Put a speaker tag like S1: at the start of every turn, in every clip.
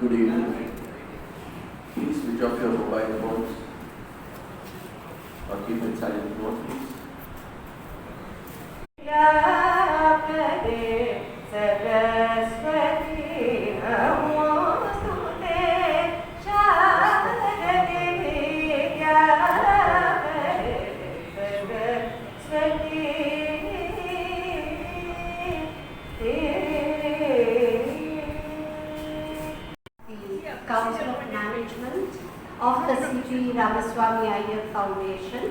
S1: Good evening. Please switch off your mobile phones or keep it silent mode, please.
S2: Saraswathi Namaste Council of Management of the CP Ramaswami Aiyar Foundation.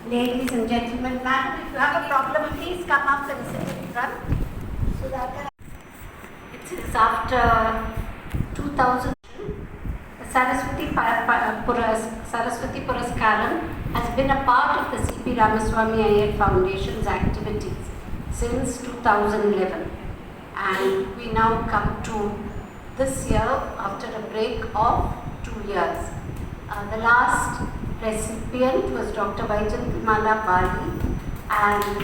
S2: Ladies and gentlemen, madam, if you have a problem, please come up and sit in front. So that it is after 2000. The Saraswathi Puraskaram has been a part of the CP Ramaswamy Aiyar Foundation's activities since 2011, and we now come to this year after a break of 2 years. The last recipient was Dr. Vyjayanthimala Bali, and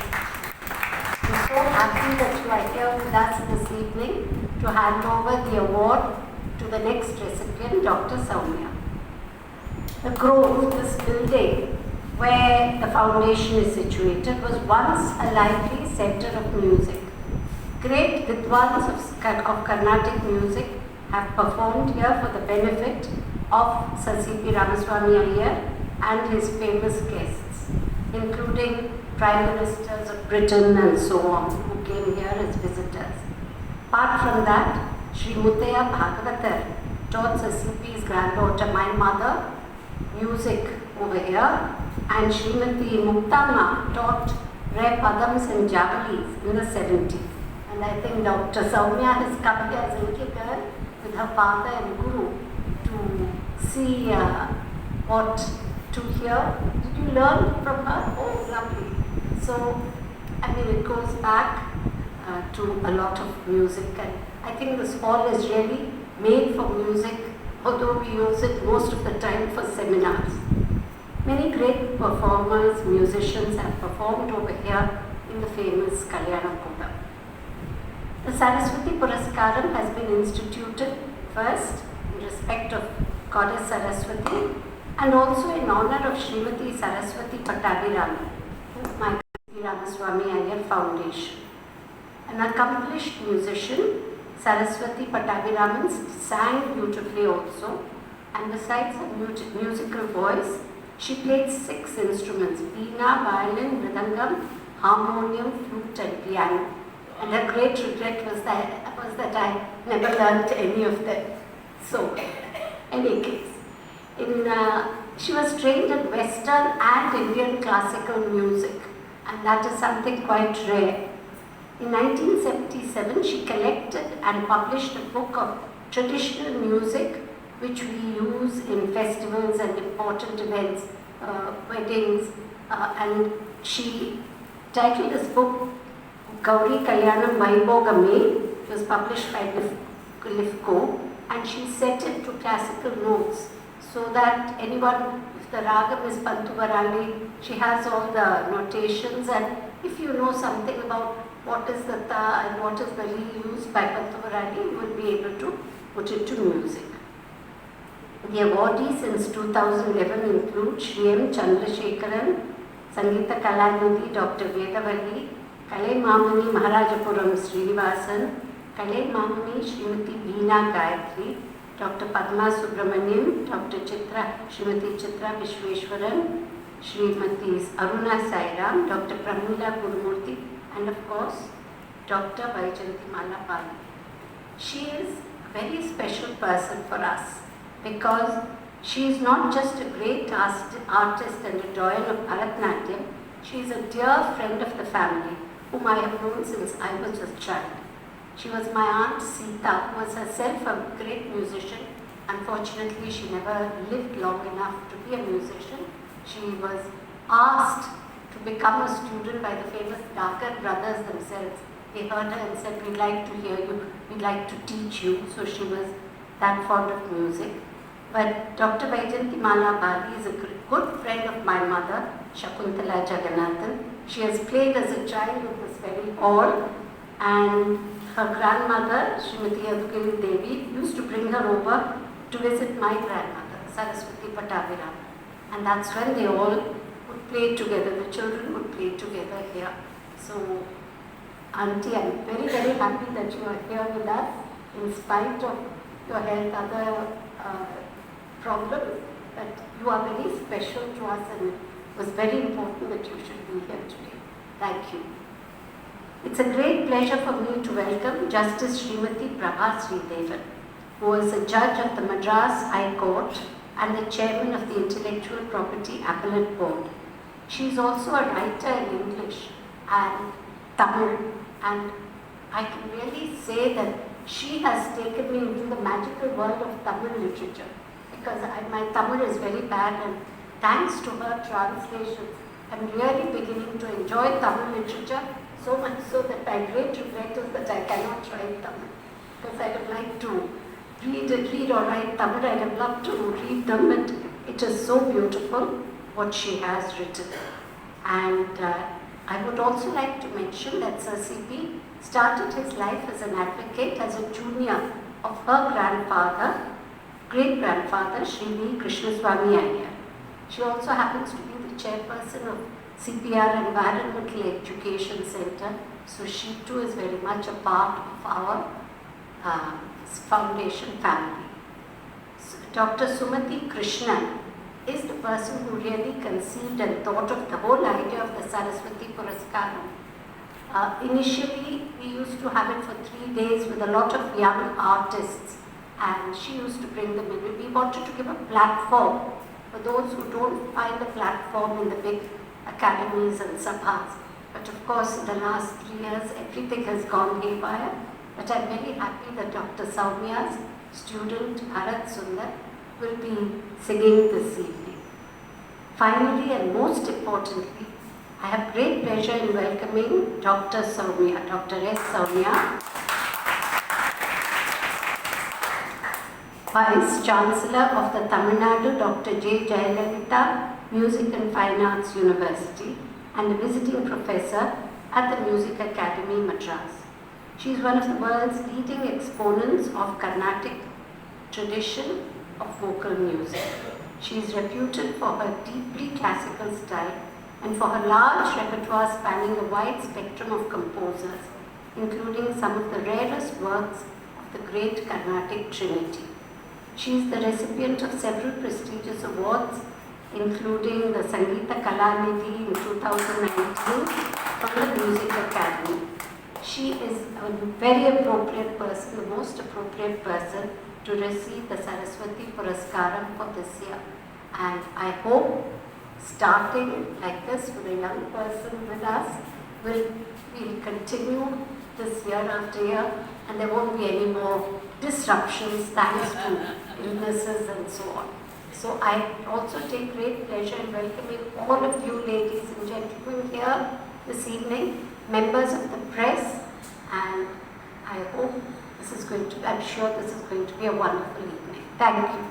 S2: we're so happy that you are here with us this evening to hand over the award to the next recipient, Dr. Sowmya. The Grove, this building where the foundation is situated, was once a lively center of music. Great Vidwans of Carnatic music have performed here for the benefit of Sir C.P. Ramaswamy Aiyar and his famous guests, including Prime Ministers of Britain and so on, who came here as visitors. Apart from that, Sri Muttaya Bhagavatar taught Sir C.P.'s granddaughter, my mother, music over here, and Srimati Muktama taught rare padams and javalis in the 70s. And I think Dr. Sowmya has come here as a little girl with her father and guru to see what to hear. Did you learn from her? Oh, lovely. So, I mean, it goes back to a lot of music, and I think this hall is really made for music, although we use it most of the time for seminars. Many great performers, musicians have performed over here in the famous Kalyana Kuda. The Saraswathi Puraskaram has been instituted first in respect of Goddess Saraswati and also in honor of Srimati Saraswati Pattabhirama, my Ramaswami Aiyar Foundation. An accomplished musician, Saraswati Pattabhiraman sang beautifully also, and besides her musical voice, she played 6 instruments: veena, violin, mridangam, harmonium, flute and piano. And her great regret was that I never learnt any of them. So, any case, she was trained in Western and Indian classical music, and that is something quite rare. In 1977, she collected and published a book of traditional music which we use in festivals and important events, weddings, and she titled this book Gauri Kalyanam Vaibhogame. It was published by Lifco, and she set it to classical notes so that anyone, if the ragam is Pantuvarali, she has all the notations, and if you know something about what is the ta and what is the li used by Pantuvarali, you will be able to put it to music. The awardees since 2011 include Sri M. Chandrasekharan, Sangita Kalanidhi, Dr. Vedavalli, Kalai Mamani Maharajapuram Srinivasan, Kalai Mamani Srimati Veena Gayatri, Dr. Padma Subramaniam, Dr. Srimati Chitra Vishweshwaran, Srimati Aruna Sairam, Dr. Pramila Gurumurthy, and of course, Dr. Vyjayanthimala Bali. She is a very special person for us because she is not just a great artist and a doyen of Bharatanatyam, she is a dear friend of the family whom I have known since I was a child. She was my aunt Sita, who was herself a great musician. Unfortunately, she never lived long enough to be a musician. She was asked to become a student by the famous Dakar brothers themselves. They heard her and said, "We'd like to hear you, we'd like to teach you." So she was that fond of music. But Dr. Vyjayanthimala Bali is a good friend of my mother, Shakuntala Jagannathan. She has played as a child in this very hall, and her grandmother, Srimati Yadugiri Devi, used to bring her over to visit my grandmother, Saraswathi Puraskaram. And that's when they all would play together, the children would play together here. So, Auntie, I'm very, very happy that you are here with us, in spite of your health, other problems, but you are very special to us and it was very important that you should be here today. Thank you. It's a great pleasure for me to welcome Justice Smt. Prabha Sridevan, who is a judge of the Madras High Court and the chairman of the Intellectual Property Appellate Board. She is also a writer in English and Tamil, and I can really say that she has taken me into the magical world of Tamil literature, because my Tamil is very bad, and thanks to her translations, I'm really beginning to enjoy Tamil literature, so much so that my great regret is that I cannot write Tamil, because I would like to read or write Tamil. I would love to read them, but it is so beautiful what she has written. And I would also like to mention that Sir CP started his life as an advocate, as a junior of her grandfather, great-grandfather, Sri Krishnaswamy Aiyar. She also happens to be the chairperson of CPR Environmental Education Center, so she too is very much a part of our foundation family. So, Dr. Sumati Krishnan is the person who really conceived and thought of the whole idea of the Saraswathi Puraskaram. Initially, we used to have it for 3 days with a lot of young artists, and she used to bring them in. We wanted to give a platform for those who don't find a platform in the big academies and sabhas. But of course, in the last 3 years, everything has gone haywire. But I'm very happy that Dr. Sowmya's student, Bharat Sundar, will be singing this evening. Finally, and most importantly, I have great pleasure in welcoming Dr. Sowmya, Dr. S. Sowmya, Vice Chancellor of the Tamil Nadu Dr. Jayalalithaa Music and Fine Arts University and a visiting professor at the Music Academy Madras. She is one of the world's leading exponents of Carnatic tradition of vocal music. She is reputed for her deeply classical style and for her large repertoire spanning a wide spectrum of composers, including some of the rarest works of the great Carnatic Trinity. She is the recipient of several prestigious awards, including the Sangita Kalanidhi in 2019 from the Music Academy. She is a very appropriate person, the most appropriate person to receive the Saraswathi Puraskaram for this year. And I hope starting like this with a young person with us, we'll continue this year after year, and there won't be any more disruptions thanks to illnesses and so on. So I also take great pleasure in welcoming all of you ladies and gentlemen here this evening, members of the press, and I hope this is going to, I'm sure this is going to be a wonderful evening. Thank you.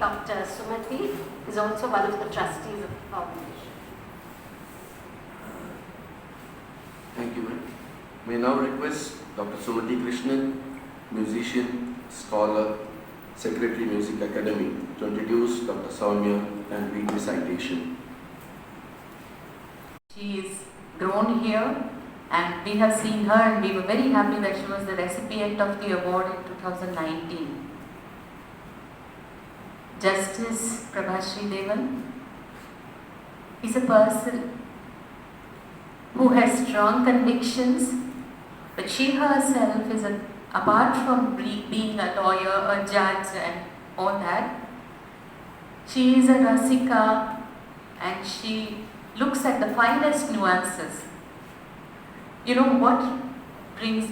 S2: Dr. Sumati is also one of the trustees of the foundation.
S1: Thank you, ma'am. May now request Dr. Sumati Krishnan, musician, scholar, Secretary Music Academy, to introduce Dr. Sowmya and read the citation.
S3: She is grown here and we have seen her and we were very happy that she was the recipient of the award in 2019. Justice Prabha Sridevan is a person who has strong convictions, But she herself is, apart from being a lawyer, a judge and all that, she is a rasika and she looks at the finest nuances. You know what brings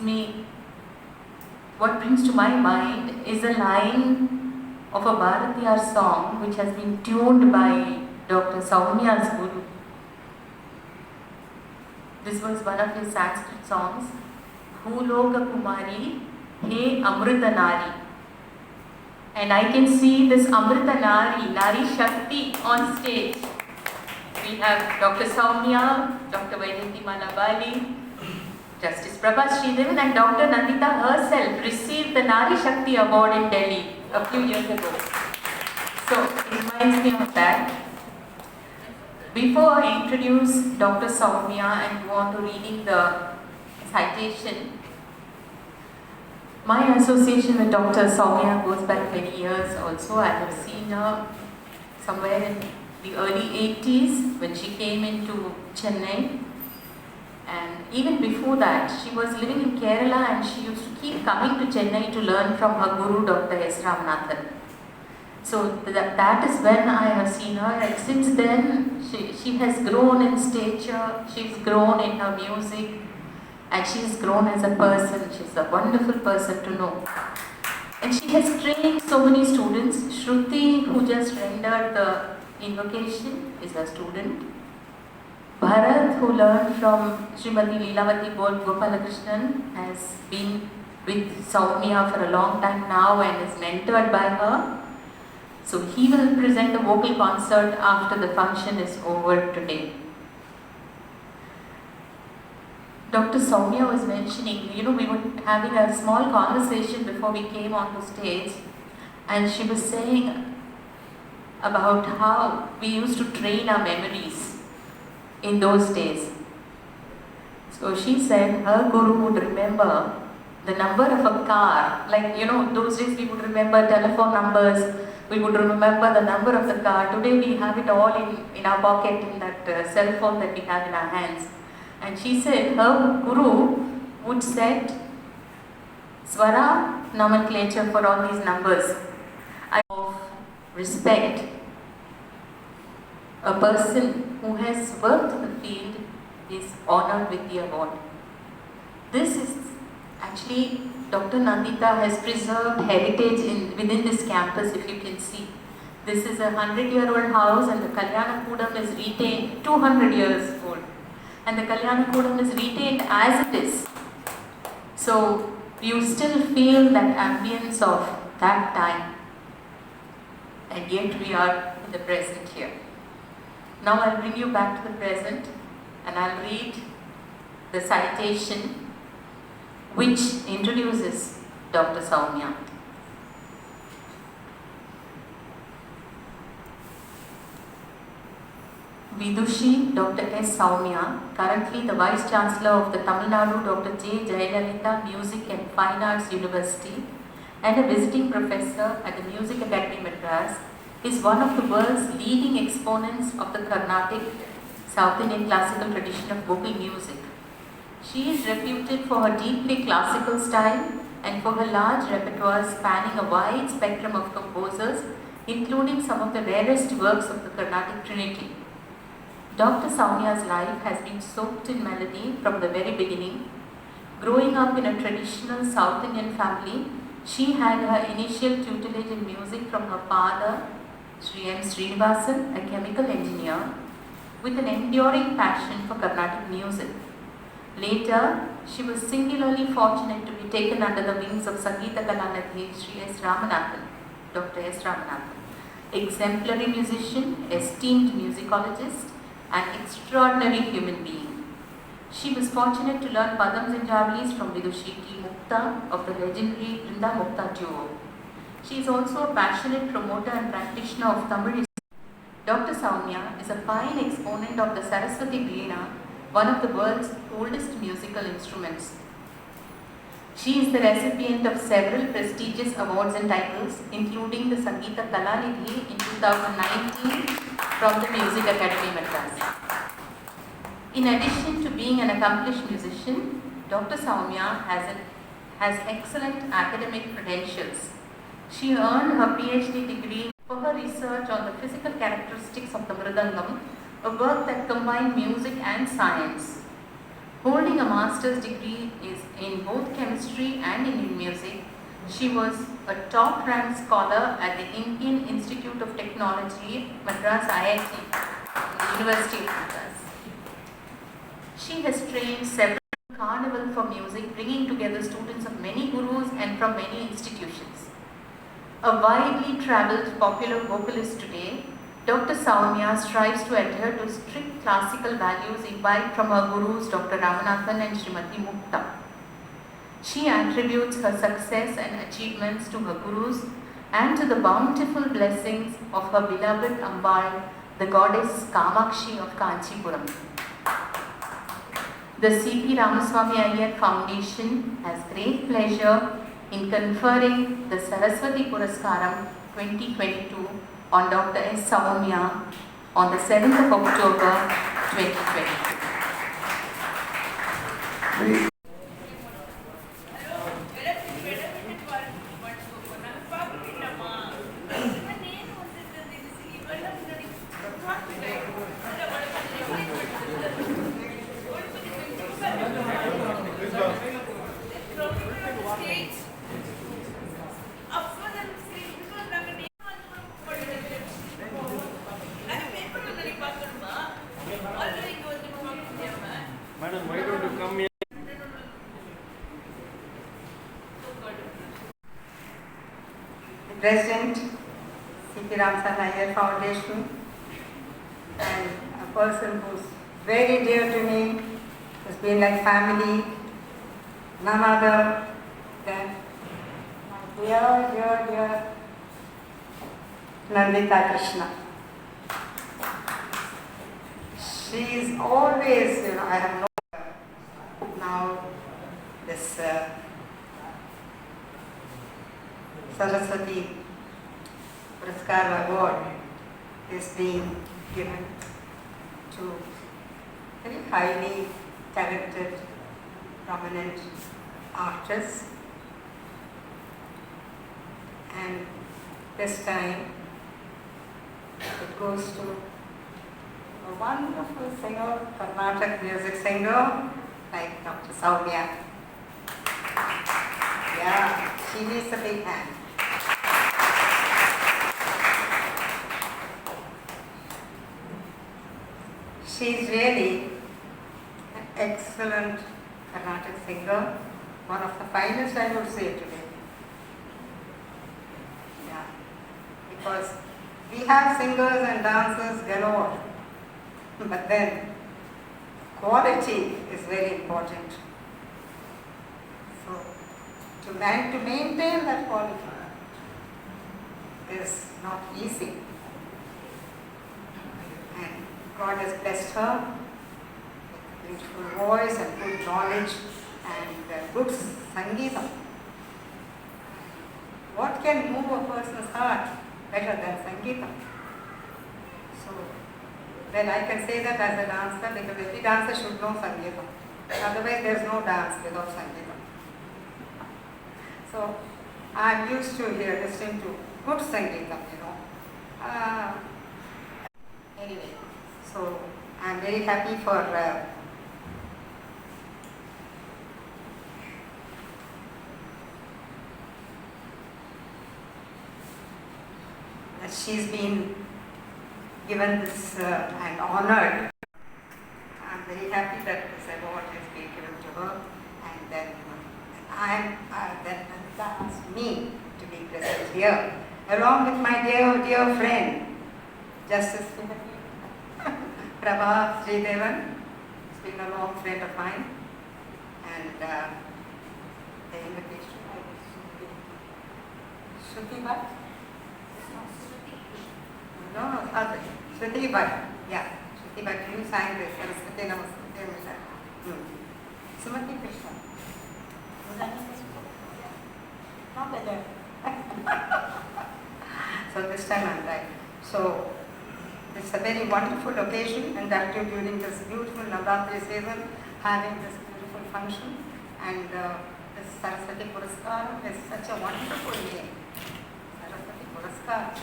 S3: to my mind is a line of a Bharatiyar song which has been tuned by Dr. Sowmya's guru. This was one of his Sanskrit songs, Bhuloka Kumari, He Amrita Nari. And I can see this Amrita Nari Shakti on stage. We have Dr. Sowmya, Dr. Vyjayanthimala Bali, Justice Prabha Sridevan and Dr. Nandita herself received the Nari Shakti Award in Delhi a few years ago. So it reminds me of that. Before I introduce Dr. Sowmya and go on to reading the citation, my association with Dr. Sowmya goes back many years also. I have seen her somewhere in the early 80s when she came into Chennai. And even before that, she was living in Kerala and she used to keep coming to Chennai to learn from her guru, Dr. S. Ramanathan. So that is when I have seen her, and since then she has grown in stature, she's grown in her music, and she's grown as a person. She's a wonderful person to know. And she has trained so many students. Shruti, who just rendered the invocation, is a student. Bharat, who learned from Srimati Leelavati Gopalakrishnan, has been with Sowmya for a long time now and is mentored by her. So he will present a vocal concert after the function is over today. Dr. Sowmya was mentioning, we were having a small conversation before we came onto stage, and she was saying about how we used to train our memories in those days. So she said her guru would remember the number of a car, like those days we would remember telephone numbers, we would remember the number of the car. Today we have it all in our pocket, in that cell phone that we have in our hands. And she said her guru would set swara nomenclature for all these numbers. Of respect, a person who has worked in the field is honored with the award. This is actually, Dr. Nandita has preserved heritage within this campus, if you can see. This is a 100-year-old house and the Kalyana Kudam is retained 200 years old. And the Kalyana Kudam is retained as it is. So you still feel that ambience of that time. And yet we are in the present here. Now I'll bring you back to the present and I'll read the citation which introduces Dr. Sowmya. Vidushi Dr. S. Sowmya, currently the Vice Chancellor of the Tamil Nadu Dr. Jayalalithaa Music and Fine Arts University and a visiting professor at the Music Academy Madras, is one of the world's leading exponents of the Carnatic South Indian classical tradition of vocal music. She is reputed for her deeply classical style and for her large repertoire spanning a wide spectrum of composers, including some of the rarest works of the Carnatic Trinity. Dr. Sowmya's life has been soaked in melody from the very beginning. Growing up in a traditional South Indian family, she had her initial tutelage in music from her father, Sri M. Srinivasan, a chemical engineer, with an enduring passion for Carnatic music. Later, she was singularly fortunate to be taken under the wings of Sangita Kalanidhi, Sri S. Ramanathan, Dr. S. Ramanathan, exemplary musician, esteemed musicologist, an extraordinary human being. She was fortunate to learn Padams and Jarlis from Vidushi T. Mukta of the legendary Brinda Mukta duo. She is also a passionate promoter and practitioner of Tamil. Dr. Sowmya is a fine exponent of the Saraswathi Veena, one of the world's oldest musical instruments. She is the recipient of several prestigious awards and titles, including the Sangita Kalanidhi in 2019 from the Music Academy Madras. In addition to being an accomplished musician, Dr. Sowmya has excellent academic credentials. She earned her PhD degree for her research on the physical characteristics of the mridangam, a work that combined music and science. Holding a master's degree in both chemistry and in music, she was a top-ranked scholar at the Indian Institute of Technology, Madras IIT, University of Madras. She has trained several carnival for music, bringing together students of many gurus and from many institutions. A widely travelled popular vocalist today, Dr. Sowmya strives to adhere to strict classical values imbibed from her gurus Dr. Ramanathan and Srimati Mukta. She attributes her success and achievements to her gurus and to the bountiful blessings of her beloved Ambal, the goddess Kamakshi of Kanchipuram. The CP Ramaswami Aiyar Foundation has great pleasure in conferring the Saraswathi Puraskaram 2022 on Dr. S. Sowmya on the 7th of October 2022.
S4: Madam, why don't you come here?
S5: The President, CP Ramaswami Aiyar Foundation, and a person who's very dear to me, who's been like family, none other than my dear Nandita Krishna. She's always, I have known her. Now this Saraswathi Puraskaram award is being given to very highly talented, prominent artists. And this time it goes to a wonderful singer, Carnatic music singer like Dr. Sowmya. Yeah, she needs a big hand. She's really an excellent Carnatic singer, one of the finest, I would say, today. Yeah, because we have singers and dancers galore, but then quality is very important. So to maintain that quality is not easy. And God has blessed her with beautiful voice and good knowledge and good Sangita. What can move a person's heart better than Sangita? So, well, I can say that as a dancer because every dancer should know Sangita. Otherwise, there is no dance without Sangita. So, I am used to here listening to good Sangita, Anyway, so I am very happy for that she's been given this and honored. I am very happy that this award has been given to her, and then then Nandita asked me to be present here, along with my dear friend, Justice Smt, Prabha Sridevan. She's been a long friend of mine, and the invitation I was Shruti Bhatt. No, other. Shruti Bhatt. Yeah, Shruti Bhatt, you sang this. Saraswati Namaste. Sumati Krishna. Not better. So this time I'm right. So it's a very wonderful occasion, and that too during this beautiful Navratri season, having this beautiful function. And this Saraswathi Puraskaram is such a wonderful name. Saraswathi Puraskaram.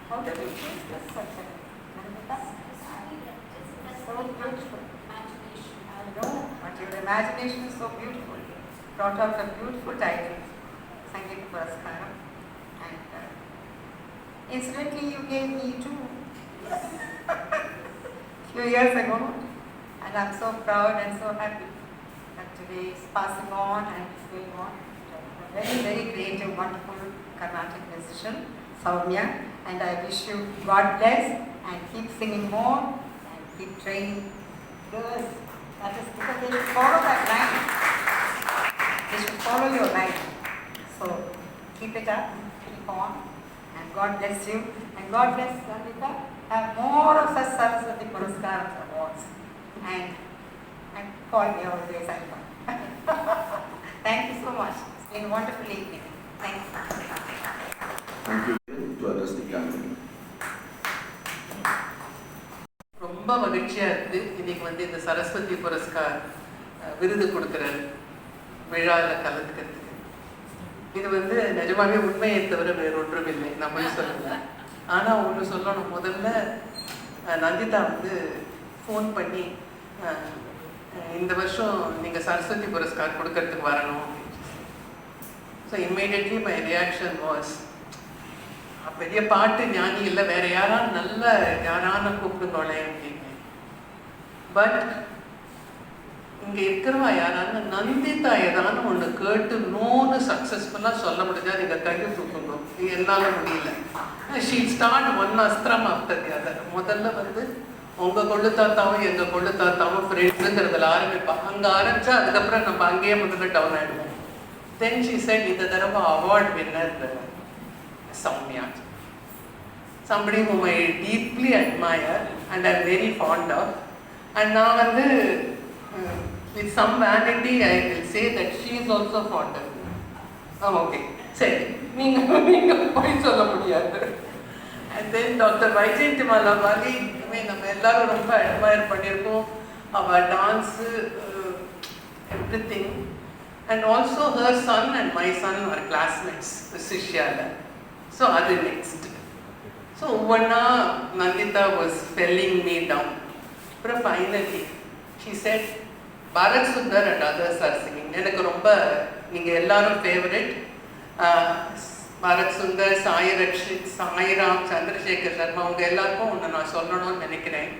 S5: How did you choose this subject? So beautiful. I know, but your imagination is so beautiful. Brought out a beautiful title, Sangita Puraskaram. And incidentally, you gave me too few years ago, and I'm so proud and so happy that today is passing on and it's going on. A very, very creative, wonderful Carnatic musician, Sowmya, and I wish you God bless and keep singing more and keep training girls. That is because they should follow that line. They should follow your line. So keep it up, keep on, and God bless you. And God bless Sangita. Have more of such Saraswathi Puraskaram awards. And call me always. Thank you so much. It's been a wonderful evening. Thank you.
S1: Thank you to address the gathering.
S6: ரொம்ப மகிழ்ச்சியாக இருக்குது இன்றைக்கி வந்து இந்த சரஸ்வதி புரஸ்கார் விருது கொடுக்குற விழாவில் கலந்துக்கிறதுக்கு. இது வந்து நிஜமாகவே உண்மையை தவிர வேறு ஒன்றும் இல்லை, நம்ம சொல்லலை. ஆனால் ஒன்று சொல்லணும், முதல்ல நந்திதா வந்து ஃபோன் பண்ணி இந்த வருஷம் நீங்கள் சரஸ்வதி புரஸ்கார் கொடுக்கறதுக்கு வரணும் அப்படின்னு. So immediately my reaction was, பெரிய பாட்டு ஞானி இல்லை, வேற யாராவது நல்ல யாரான கூப்பிடுங்களே அப்படின்னு. பட் இங்கே இருக்கிறவா யாரான நந்திதா ஏதானு ஒன்று கேட்டு நோன்னு சக்ஸஸ்ஃபுல்லாக சொல்ல முடிஞ்சா நீங்கள் கையை தூக்குங்க. என்னால் முடியல. She start one Asthiram after the other. முதல்ல வந்து உங்கள் கொள்ளு தாத்தாவும் எங்கள் கொள்ளு தாத்தாவும் ஃப்ரெண்ட்ஸுங்கிறதுல ஆரம்பிப்பாங்க. அங்கே ஆரம்பித்தா அதுக்கப்புறம் நம்ம அங்கேயே முதல்ல டவுன் ஆகிடுவோம். தென் ஷீ செட் இந்த தடவை award winner Sowmya, somebody whom I deeply admire and I'm very fond of. And now with some vanity I will say that she is also fond of me. Oh, okay. சரி, நீங்கள் போய் சொல்ல முடியாது. And then Dr. Vyjayanthimala Bali, நம்ம எல்லாரும் ரொம்ப admire பண்ணியிருக்கோம். அவள் dance, everything. And also her son and my son are classmates, Sishyala. So அது next. So ஒவ்வொன்றா Nandita was spelling me down. But finally she said, Bharat Sundar and others are singing. எனக்கு ரொம்ப நீங்கள் எல்லாரும் favourite. Bharat Sundar, Sai Rakshit, Sairam, Chandrasekhar Sharma, அவங்க எல்லாருக்கும் ஒன்று நான் சொல்லணும்னு நினைக்கிறேன்.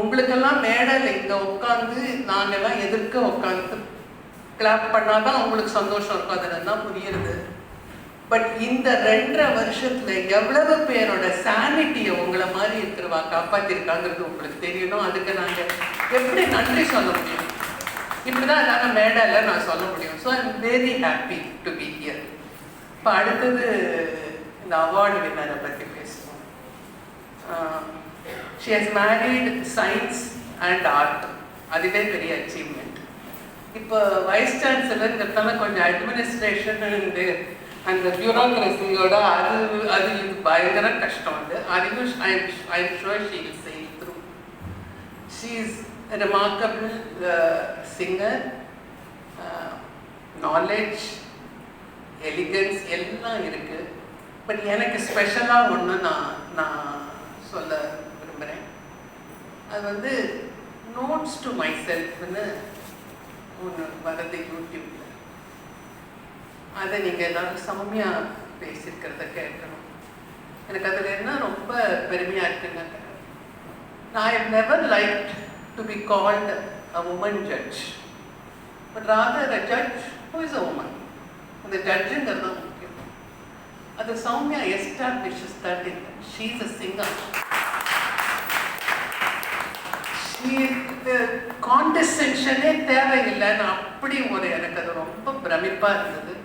S6: உங்களுக்கெல்லாம் மேடையில் இங்கே உட்காந்து நாங்கள்லாம் எதிர்க்க உட்காந்து கிளாப் பண்ணாதான் உங்களுக்கு சந்தோஷம் இருக்கும். அதில் தான் புரியுறது. பட் இந்த 2.5 வருஷத்துல எவ்வளவு பேரோட சானிட்டியை உங்களை மாதிரி இருக்கிறவா காப்பாற்றிருக்காங்கிறது உங்களுக்கு தெரியணும். அதுக்கு நாங்கள் எப்படி நன்றி சொல்ல முடியும்? இப்படிதான் நாங்கள் மேடையில் நான் சொல்ல முடியும். So I'm very happy to be here. இப்போ அடுத்தது இந்த அவார்டு வின்னரை பற்றி பேசுவோம். She has married science and art. அதுவே பெரிய அச்சீவ்மெண்ட். இப்போ வைஸ் சான்சலருங்கிறதால கொஞ்சம் அட்மினிஸ்ட்ரேஷன் அந்த பியூரோக்ரஸியோட அது இது பயங்கர கஷ்டம். அதுவும் I am sure she will sail through. She is a remarkable singer, knowledge, elegance எல்லாம் இருக்கு. பட் எனக்கு ஸ்பெஷலாக ஒன்று நான் சொல்ல விரும்புகிறேன். அது நோட்ஸ் டு மை செல்ஃப்னு ஒன்று வரது யூடியூப்ல. அதை நீங்கள் எல்லாரும் சௌமியா பேசியிருக்கிறத கேட்கணும். எனக்கு அதில் என்ன ரொம்ப பெருமையாக இருக்குங்க. I have never liked to be called a woman judge, but rather a judge who is a woman. அந்த ஜட்ஜுங்கிறது தான் முக்கியம். அது Sowmya establishes that in she is a singer. காண்டசென்ஷனே தேவையில்லைன்னு அப்படி எனக்கு அது ரொம்ப பிரமிப்பாக இருந்தது.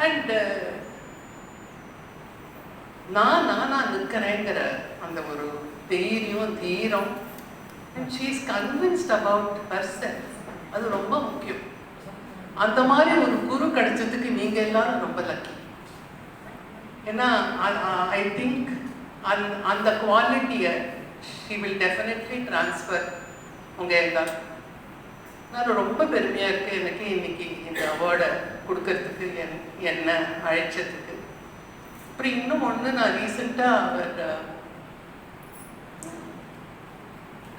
S6: அண்ட் நான் நிற்கிறேங்கிற அந்த ஒரு தைரியம், தீரம். And she is convinced about herself. அது ரொம்ப முக்கியம். அந்த மாதிரி ஒரு குரு கிடைச்சதுக்கு நீங்கள் எல்லாரும் ரொம்ப லக்கி. ஏன்னா ஐ திங்க் அந்த குவாலிட்டியை ஷீ வில் டெஃபினெட்லி ட்ரான்ஸ்ஃபர் உங்கள் எல்லாரும். நான் ரொம்ப பெருமையாக இருக்கு எனக்கு இன்னைக்கு இந்த அவார்டை கொடுக்கறதுக்கு என்ன அழைச்சதுக்கு. அப்புறம் இன்னும் ஒன்று, நான் ரீசெண்டாக அவர்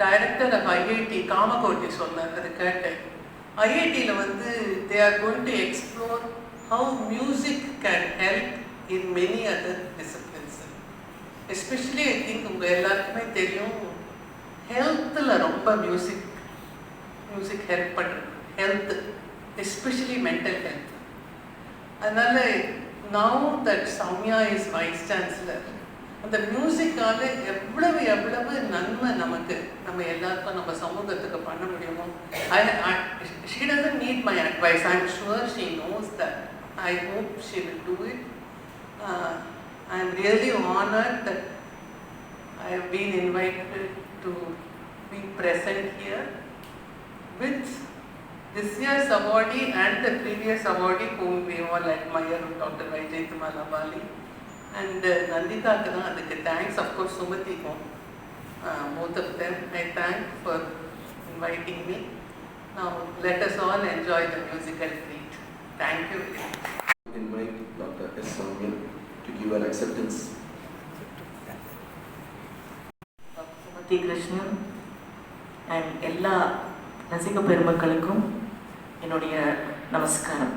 S6: டைரக்டர் ஆஃப் ஐஐடி காமகோட்டி சொன்னார், அது கேட்டேன். ஐஐடியில் வந்து they are going to explore how music can help in many other disciplines. Especially I think உங்கள் எல்லாருக்குமே தெரியும், ஹெல்த்தில் ரொம்ப மியூசிக் ஹெல்ப் பண்ணுறது, ஹெல்த் எஸ்பெஷலி மென்டல் ஹெல்த். அதனால now that Sowmya is vice chancellor, அந்த மியூசிக்கால எவ்வளவு நன்மை நமக்கு, நம்ம எல்லாருக்கும் நம்ம சமூகத்துக்கு பண்ண முடியுமோ. She doesn't need my advice. I'm sure she knows that. I hope she will do it. I'm really honored that I have been invited to be present here with this year's awardee and the previous awardee whom we all admire, Dr. Vyjayanthimala Bali. And Nandita Kana, adukku thanks, of course Sumati ko, both of them I thank for inviting me. Now let us all enjoy the musical treat. Thank you.
S1: Invite Dr. S. Sowmya to give her acceptance.
S7: Sumati Krishnan and எல்லா ரசிக பெருமக்களுக்கும் என்னுடைய நமஸ்காரம்.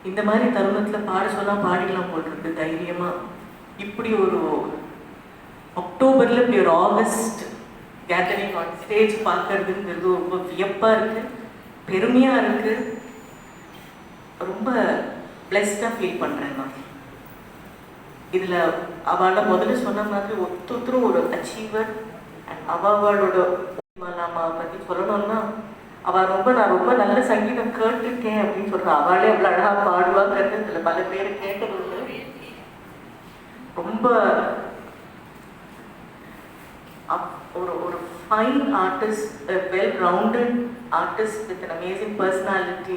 S7: இந்த மாதிரி தருணத்தில் பாட சொன்னால் பாடிக்கலாம் போட்டிருக்கு தைரியமாக. இப்படி ஒரு அக்டோபரில் இப்படி ஒரு ஆகஸ்ட் கேதரிங் ஆன் ஸ்டேஜ் பார்க்கறதுங்கிறது ரொம்ப வியப்பாக இருக்குது, பெருமையாக இருக்குது, ரொம்ப பிளெஸ்டாக ஃபீல் பண்ணுறேன் நான். இதில் அவளை முதல்ல சொன்ன மாதிரி ஒருத்தரும் ஒரு அச்சீவர். அண்ட் அவளோட அம்மாவை பற்றி சொல்லணும்னா, நான் ரொம்ப நல்ல சங்கீதம் கேட்டுருக்கேன் அப்படின்னு சொல்கிறேன். அவளே அவ்வளோ அழகாக பாடுவாங்கிறது இதில் பல பேர் கேட்டது உண்டு. ரொம்ப ஒரு fine artist, well rounded artist with an amazing personality,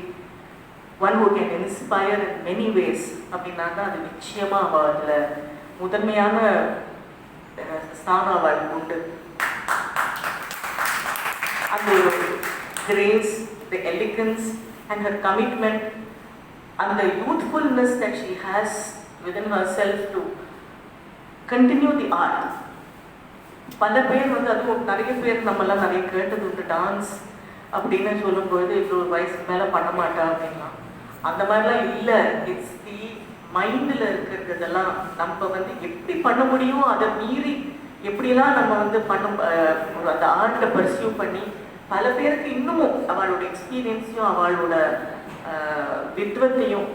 S7: one who can inspire in many ways அப்படின்னாக்கா அது நிச்சயமாக அவள் அதில் முதன்மையான ஸ்தானம் அவளுக்கு உண்டு. அந்த grace, the elegance and her commitment and the youthfulness that she has within herself to continue the art. பல பேர் வந்து அதுவும் நிறைய பேர் நம்மளாம் நிறைய கேட்டது உண்டு, டான்ஸ் அப்படின்னு சொல்லும்பொழுது இவ்வளோ ஒரு வயசுக்கு மேலே பண்ண மாட்டா அப்படின்னா. அந்த மாதிரிலாம் இல்லை. இட்ஸ் தி மைண்டில் இருக்கிறதெல்லாம் நம்ம வந்து எப்படி பண்ண முடியும், அதை மீறி எப்படியெல்லாம் நம்ம வந்து அந்த ஆர்ட்டை பர்சியூ பண்ணி பல பேருக்கு இன்னமும் அவளோட எக்ஸ்பீரியன்ஸையும் அவளோட வித்வத்தையும்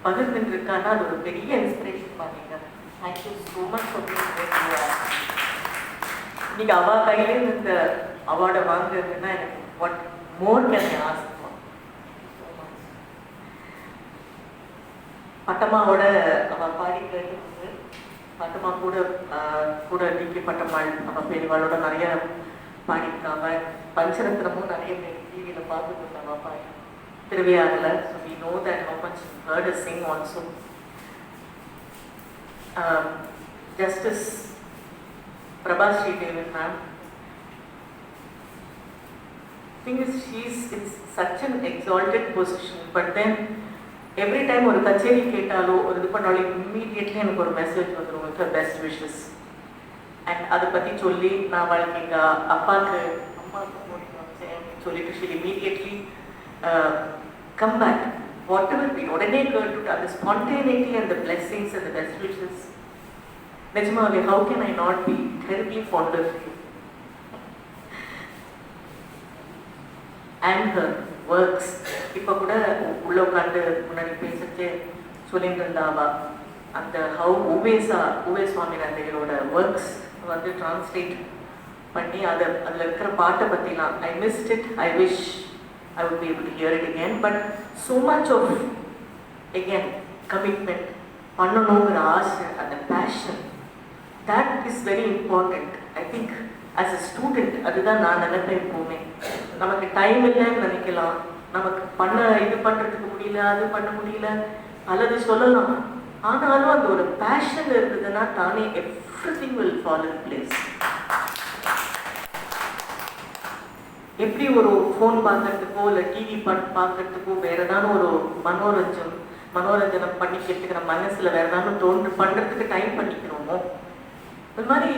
S7: பகிர்ந்துட்டு இருக்கான்னா அது ஒரு பெரிய இன்ஸ்பிரேஷன் பாருங்க. Thank you so much for being. இன்னைக்கு அவள் கையிலேருந்து இந்த அவார்டை வாங்குறதுன்னா எனக்கு what more can I ask for. பட்டம்மாவோட அவள் பாடி கேட்டு, பட்டம்மா கூட டிகே பட்டம்மாள் அவள் பெரியவாளோட நிறைய பாடியிருக்காங்க. பஞ்சரத்னமும் நிறைய பேர் டிவியில் பார்த்துட்டு இருக்காங்க பாடி திருவையாறில். So we know that how much hurt us sing also. Justice Prabha Sridevan ma'am, thing is she's in such an exalted position, but then every time ஒரு கச்சேரி கேட்டாலோ ஒரு இது பண்ணாலும் இம்மீடியட்லி எனக்கு ஒரு மெசேஜ் வந்துடும் with her best wishes. And அதை பற்றி சொல்லி நான் அவளுக்கு எங்கள் அம்மாவுக்கு சொல்லிட்டு she immediately come back whatever we உடனே கேட்டுட்டு அந்த spontaneity and the blessings and the best wishes. நிஜமாவே how can I not be terribly fond of you and her works. இப்போ கூட உள்ள உட்காந்து முன்னாடி பேசிட்டு சொல்லிட்டு இருந்தாவா அந்த ஹவு உவே சுவாமிநாதையரோட ஒர்க்ஸ் வந்து டிரான்ஸ்லேட் பண்ணி அதில் இருக்கிற பாட்டை பற்றிலாம் I missed it. I wish I would be able to hear it again, but so much of again commitment, பண்ணணுங்கிற ஆசை, அந்த passion, that is very important. I think as a student அதுதான் நான் நினைப்பேன் எப்போவுமே. நமக்கு டைம் இல்லைன்னு நினைக்கலாம், நமக்கு இது பண்ணுறதுக்கு முடியல, அது பண்ண முடியல, அல்லது சொல்லலாம். ஆனாலும் அந்த ஒரு பேஷன் இருந்ததுன்னா தானே everything will fall in place. எப்படி ஒரு ஃபோன் பார்க்கறதுக்கோ இல்லை டிவி பார்க்கறதுக்கோ வேற ஏதாவது ஒரு மனோரஞ்சனம் பண்ணிக்கிறதுக்கு நம்ம மனசுல வேற ஏதாவது தோன்று பண்றதுக்கு டைம் பண்ணிக்கிறோமோ, இது மாதிரி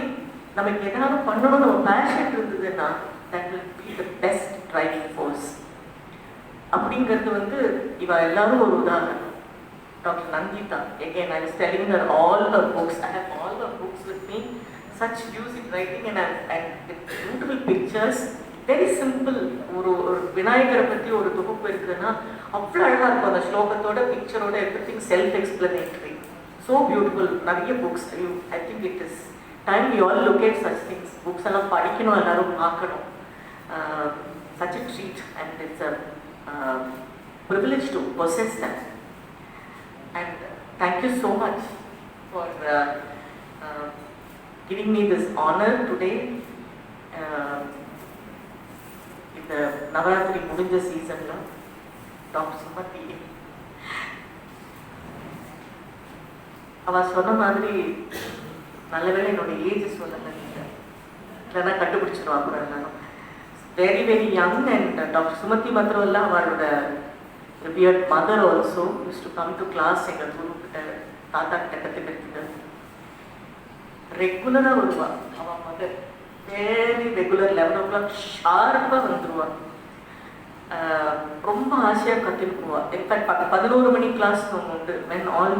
S7: நமக்கு ஏதாவது பண்ணணும் நம்ம பேஷன் இருந்ததுன்னா that will be the best driving force. அப்படிங்கிறது வந்து இவ எல்லாரும் ஒரு உதாரணம். Dr. Sangita, again I was telling her all her books, I have all her books with me, such music writing and beautiful pictures, very simple. ஒரு விநாயகரை பற்றி ஒரு தொகுப்பு இருக்குன்னா அவ்வளோ அழகாக இருக்கும் அந்த ஸ்லோகத்தோட பிக்சரோட everything self explanatory, so beautiful. நிறைய books, I think it is time we all look at such things. Books எல்லாம் படிக்கணும், எல்லாரும் பார்க்கணும். such a treat and it's a privilege to possess that. And thank you so much for giving me this honor today. In the Navaratri Mudinja season, Dr. Smt, அவ சொன்ன மாதிரி நல்லவேளை என்னோட age சொல்லலை, இல்லைன்னா கண்டுபிடிச்சிருவாங்க எல்லாரும். Very very young. And doctor Sumathi மாத்திரம் இல்லை, அவளோட revered mother also used to come to class. எங்கள் குரு கிட்ட தாத்தா கிட்ட கற்றுக்கிறதுக்கு ரெகுலராக வருவா. அவன் மதர் வெரி ரெகுலர் 11 o'clock ஷார்ப்பாக வந்துடுவான். ரொம்ப ஆசையாக கற்றுன்னு போவாள். இன்ஃபேக்ட் 11 மணி கிளாஸ் உண்டு. வென் ஆல்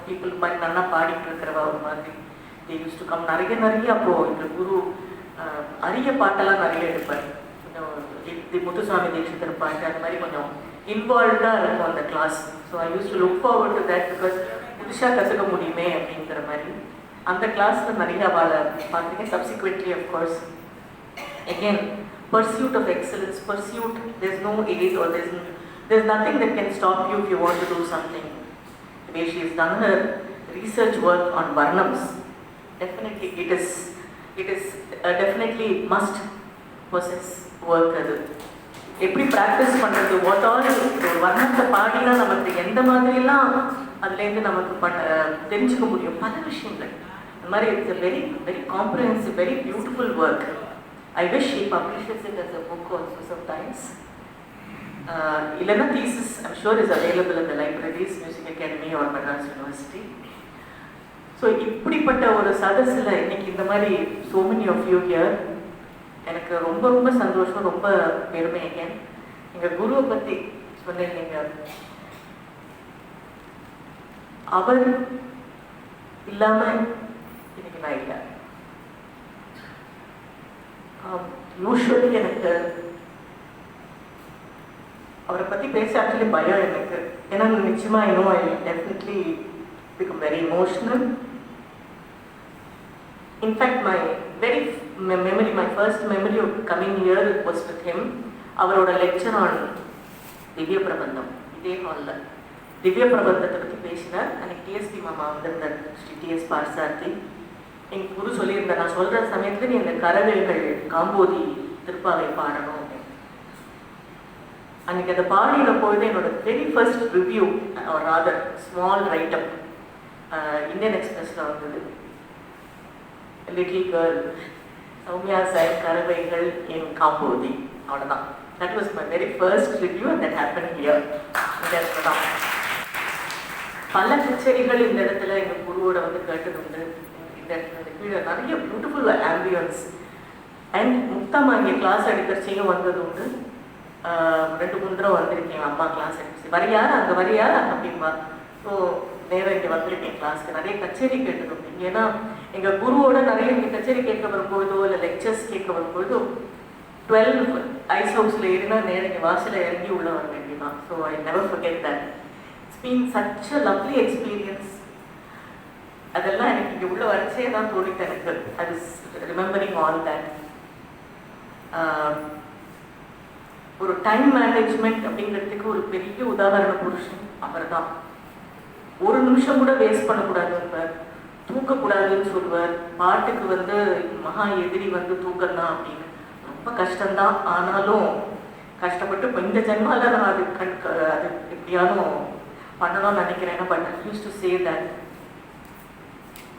S7: பீப்புள் மாதிரி நல்லா பாடிட்டு இருக்கிறவா ஒரு மாதிரி they used to come. நிறைய அப்போது எங்கள் குரு அரிய பாட்டெல்லாம் நிறைய எடுப்பார். கொஞ்சம் முத்துசாமி தீட்சிதர் பாட்டு அந்த மாதிரி கொஞ்சம் இன்வால்வ்டாக இருக்கும் அந்த class. So I used to look forward to that because புதுசாக கற்றுக்க முடியுமே அப்படிங்கிற மாதிரி அந்த கிளாஸில் நிறைய அவளை பார்த்துருக்கேன். Subsequently of course again pursuit of excellence, pursuit, there's no age or there's nothing that can stop you if you want to do something. The way she has done her research work on varnams, definitely it is definitely must possess work. அது எப்படி practice பண்ணுறது, what all ஒரு வர்ணத்தை பாடினா நமக்கு எந்த மாதிரிலாம் அதுலேருந்து நமக்கு தெரிஞ்சுக்க முடியும் பல விஷயங்கள். அந்த மாதிரி it's a very very comprehensive, very beautiful work. I wish he publishes it as a book also sometimes. Ilana thesis I'm sure is available in the libraries, Music Academy or Madras University. So இப்படிப்பட்ட ஒரு சதஸில் இன்னைக்கு இந்த மாதிரி so many of you here, எனக்கு ரொம்ப ரொம்ப சந்தோஷம், ரொம்ப பெருமை. again எங்கள் குருவை பற்றி சொன்னீங்க, அவர் இல்லாமல் இன்னைக்கு நான் இல்லை. யூஸ்வலி எனக்கு அவரை பற்றி பேச ஆக்சுவலி பயம் எனக்கு. ஏன்னா நிச்சயமாக இன்னும் I definitely become very emotional. In fact my very memory, my first memory of coming here was with him. அவரோட லெக்சர் ஆன் திவ்ய பிரபந்தம் இதே ஹாலில் திவ்ய பிரபந்தத்தை பற்றி பேசினார். அன்னைக்கு டிஎஸ்பி மாமா வந்திருந்தார், ஸ்ரீ டிஎஸ் பார்சார்த்தி. எங்கள் குரு சொல்லியிருந்தார், நான் சொல்கிற சமயத்தில் நீ இந்த கரவேல்கள் காம்போதி திருப்பாவை பாடணும் அப்படின்னு. அன்றைக்கி அதை பாடின பொழுது என்னோட வெரி ஃபர்ஸ்ட் ரிவ்யூ ஒரு ராதர் ஸ்மால் ரைட்டப் இந்தியன் எக்ஸ்பிரஸில் வந்தது. லிட்டில் கேர்ள் சௌமியா சார் கரவைகள் என் காம்போதி, அவ்வளோதான். That was my very first review and that happen here. இந்த இடத்துல தான் பல கச்சேரிகள் இந்த இடத்துல எங்கள் குருவோட வந்து கேட்டது உண்டு. இந்த இடத்துல கீழே நிறைய பியூட்டிஃபுல் ஆம்பியன்ஸ். அண்ட் முக்தாமா இங்கே கிளாஸ் எடுக்கிறச்சையும் வந்தது உண்டு. 2-3 தடவை வந்திருக்கேன் அம்மா கிளாஸ் எடுத்து. வரையார் அங்கே வரையார் அப்படின்பா. ஸோ நேரம் இங்கே வந்திருக்கேன் கிளாஸ்க்கு. நிறைய கச்சேரி கேட்டது உண்டு. ஏன்னா எங்கள் குருவோட நிறைய இங்கே கச்சேரி கேட்க வரும்பொழுதோ இல்லை லெக்சர்ஸ் கேட்க வரும்பொழுதோ 12 ஐஸ் ஹவுஸில் ஏறினா நேரம் இங்கே வாசலில் இறங்கி உள்ள வர வேண்டியதான். So I never forget that. It's been such a lovely experience. அதெல்லாம் எனக்கு இங்கே உள்ள வரைச்சே தான் தோணிட்டு எனக்கு. I was remembering all that. ஒரு டைம் மேனேஜ்மெண்ட் அப்படிங்கிறதுக்கு ஒரு பெரிய உதாரண புருஷன் அவர் தான். ஒரு நிமிஷம் கூட வேஸ்ட் பண்ணக்கூடாதுன்னு, தூக்கக்கூடாதுன்னு சொல்லுவார். பாட்டுக்கு வந்து மகா எதிரி வந்து தூக்கம் தான் அப்படின்னு. ரொம்ப கஷ்டம்தான், ஆனாலும் கஷ்டப்பட்டு இந்த ஜென்மால நான் அது எப்படியாலும் பண்ணணும்னு நினைக்கிறேன். But I used to say that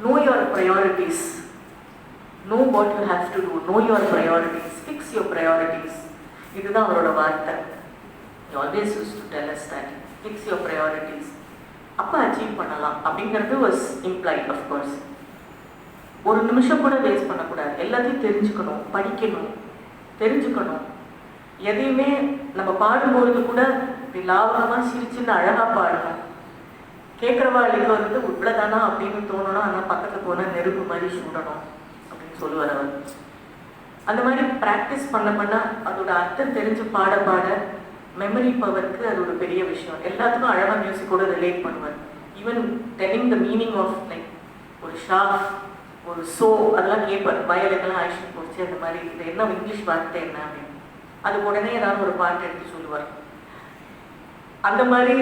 S7: know your priorities, know what you have to do, know your priorities, fix your priorities. இதுதான் அவரோட வார்த்தை. He always used to tell us that fix your priorities. அப்போ achieve பண்ணலாம் அப்படிங்கிறது was implied of course. ஒரு நிமிஷம் கூட waste பண்ணக்கூடாது. எல்லாத்தையும் தெரிஞ்சுக்கணும், படிக்கணும், தெரிஞ்சுக்கணும். எதையுமே நம்ம பாடும்பொழுது கூட லாபகமாக சிரிச்சுன்னு அழகாக பாடணும். கேட்குறவாளுக்கு வந்து இவ்வளோதானா அப்படின்னு தோணணும். ஆனால் பக்கத்தில் போனால் நெருப்பு மாதிரி சூடணும் அப்படின்னு சொல்லுவார் அவர். அந்த மாதிரி ப்ராக்டிஸ் பண்ண அதோட அர்த்தம் தெரிஞ்சு பாட மெமரி பவருக்கு அது ஒரு பெரிய விஷயம். எல்லாத்துக்கும் அழகாக மியூசிக்கோட ரிலேட் பண்ணுவார். Even telling the meaning of like ஒரு ஷாஃப், ஒரு சோ, அதெல்லாம் கேட்பார். வயலுக்கெல்லாம் ஆக்ஷன் போச்சு, அந்த மாதிரி இது என்ன இங்கிலீஷ் வார்த்தை என்ன அப்படின்னு அதுக்கு உடனே ஏதாவது ஒரு பாட்டு எடுத்து சொல்லுவார். அந்த மாதிரி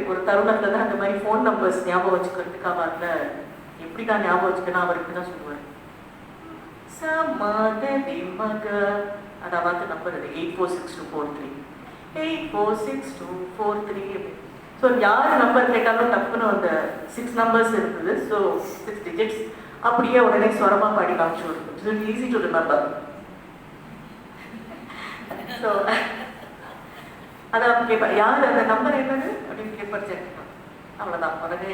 S7: ஒரு தருணத்தில் தான் அந்த மாதிரி ஃபோன் நம்பர்ஸ் ஞாபகம் வச்சுக்கிறதுக்கு அவரில் எப்படி தான் ஞாபகம் வச்சுக்கணும் அவருக்கு தான் சொல்லுவார். மக அதாவது நம்பர் அது 846243 846243. ஸோ யார் நம்பர் கேட்டாலும் டப்புன்னு அந்த 6 நம்பர்ஸ் இருக்குது. ஸோ 6 டிஜிட்ஸ் அப்படியே உடனே ஸ்வரமாக பாடி காமிச்சு விடுது. It's easy to remember. So அதான் கேட்பார், யார் அந்த நம்பர் என்னது அப்படின்னு கேட்பார். சேர்த்துக்கலாம், அவ்வளோதான். உடனே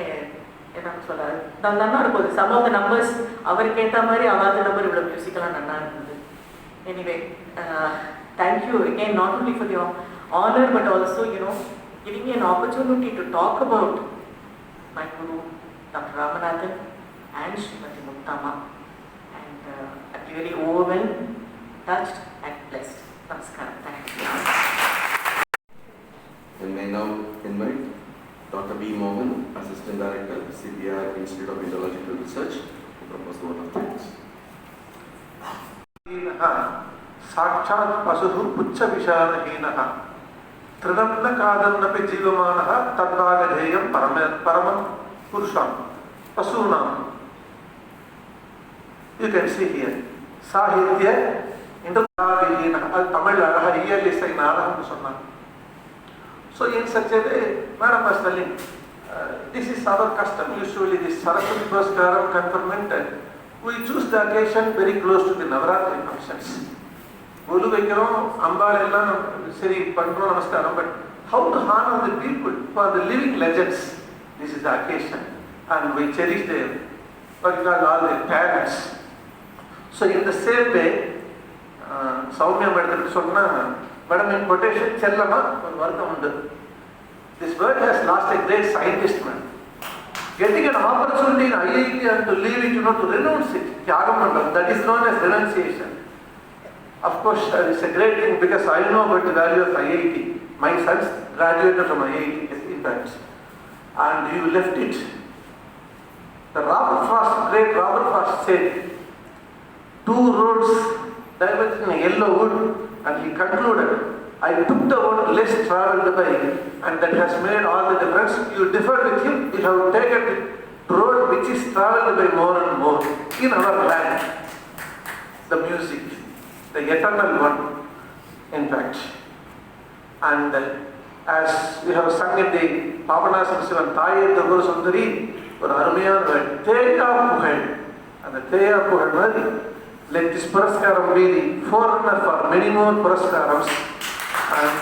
S7: என்னன்னு சொல்லாரு. நல்லா இருக்கும். சம் ஆஃப் த நம்பர்ஸ் அவருக்கு ஏற்ற மாதிரி அவாத நம்பர் இவ்வளோ மியூசிக்கெல்லாம் நல்லா இருந்தது. Anyway thank you again not only for your honor but also giving me an opportunity to talk about my guru Dr. Ramanathan and Srimati Muttama, and I'm really overwhelmed, touched and blessed. Namaskaram. Thank you.
S1: And may now invite Dr. B. Mohan, Assistant Director, CBR Institute of Meteorological Research, to propose the vote of thanks.
S8: साक्षात् पशुः पुच्छविशालहीनः तृणं न खादन्नपि जीवमानः तद्भागधेयं परमं पुरुषं पशूनां. You can see here Sahitya இந்திரவிஹீனः. அது தமிழ் அழகாக இயல் இசை நாடகம்னு சொன்னாங்க. So in such a way, Madam was telling, this is our custom usually, this Saraswathi Puraskaram conferment, we choose the occasion very close to the Navaratri functions. Olu வைக்கிறோம், அம்பாள் எல்லாம் சரி பண்ணுறோம், நமஸ்காரம். But how to honor the people who are the living legends? This is the occasion, and we cherish them, what we call all their parents. So in the same way, Sowmya மேடத்துக்கு சொன்னா, madam in quotation செல்லமா ஒரு வருத்தம் உண்டு. This word has lost a great scientist, man. Getting an opportunity in IIT and to leave it, to renounce it, that is known as renunciation. Of course, it's a great thing because I know about the value of IIT. My sons graduated from IIT, in fact, and you left it. The great Robert Frost said, 2 roads diverged in yellow wood, and he concluded, I took the one less travelled by, and that has made all the difference. You differed with him, you have taken the road which is travelled by more and more in our land. The music, the eternal one, in fact. And as we have sung in the Pavanasam Sivan, Thayai Thaguru Sundari, ஒரு அருமையான தேயா புகழ். அந்த தேயா புகழ் மாதிரி, let this Puraskaram be the forerunner for many more Puraskarams. And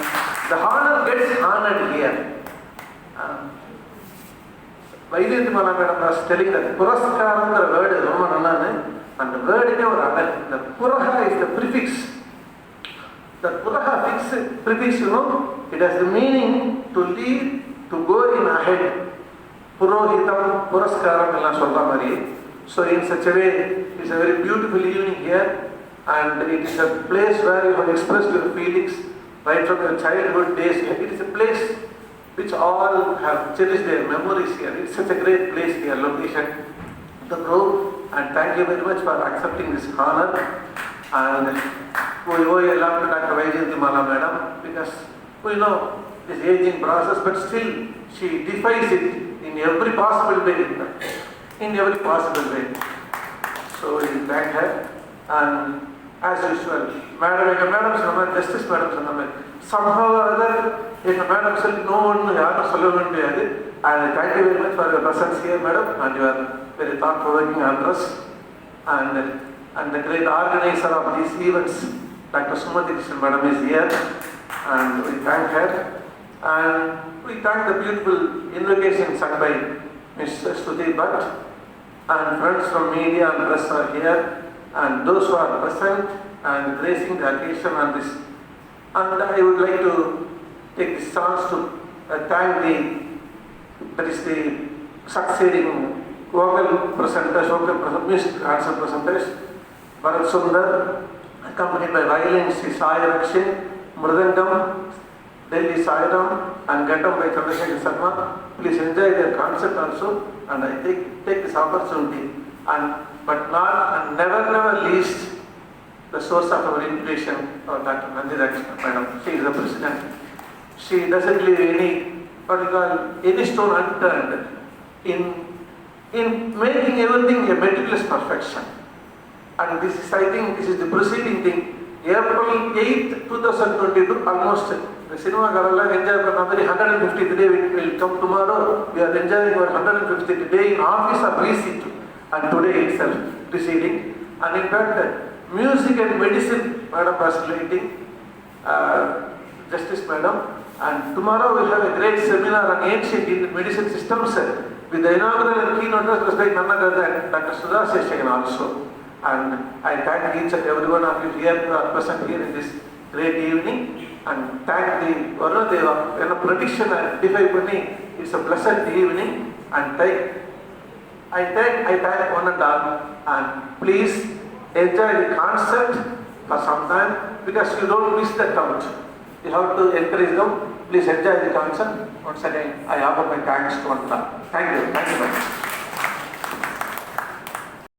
S8: the honor gets honored here. Vyjayanthimala Madam was telling that Puraskaram the word is Roma Nannane, and the word is our Amal. The Puraha is the prefix. The Puraha prefix, it has the meaning to lead, to go in ahead. Purohitam, Puraskaram, ella solra mari. So in such a way, it's a very beautiful evening here, and it is a place where you have expressed your feelings right from your childhood days. It is a place which all have cherished their memories here. It's such a great place here, location, the grove, and thank you very much for accepting this honor. And we owe a lot to Dr. Vyjayanthimala Madam, because we know this aging process, but still she defies it in every possible way. In every possible way. So we thank her, and as usual. Madam சொன்ன Justice Madam சொன்ன somehow or other எங்க madam சொல்லி no ஒன்று யாரும் சொல்லவே முடியாது. And thank you very much for your presence here, madam, and your very thought-provoking address. And the great organizer of these events, Dr. Smt madam is here, and we thank her. And we thank the beautiful invocation sung by Mr. Stuti Bhatt, and friends from media and press are here, and those who are present and gracing the occasion on this. And I would like to take this chance to thank the succeeding vocal presenters, music answer presenters, Bharat Sundar, accompanied by violins Sai Rakshin, Mridangam, Delhi Sairam, and Gatam by Chandrasekhar Sharma. Please enjoy their concert also, and I take this opportunity, but not and never least the source of our inspiration, Dr. Nandita madam. She is the president. She doesn't leave any stone unturned in making everything a meticulous perfection. And this is, I think, this is the preceding thing. April 8th, 2022, almost the cinema garala enjoy for 150th day will come tomorrow. We are enjoying our 150th day in office of receipt, and today itself preceding. And in fact, music and medicine, madam was leading, Justice madam. And tomorrow we have a great seminar on ancient Indian medicine systems with the inaugural and keynote address by none other than Dr. Sudha Seshagan also. And I thank each and every one of you here who are present here in this great evening, and thank the Varuna Deva. In a prediction I defy Pani, it's a blessed evening, and I thank one and all, and please enjoy the concert for some time, because you don't miss that out. You have to encourage them. Please enjoy the concert. Once again, I offer my thanks to one and all. Thank you very much.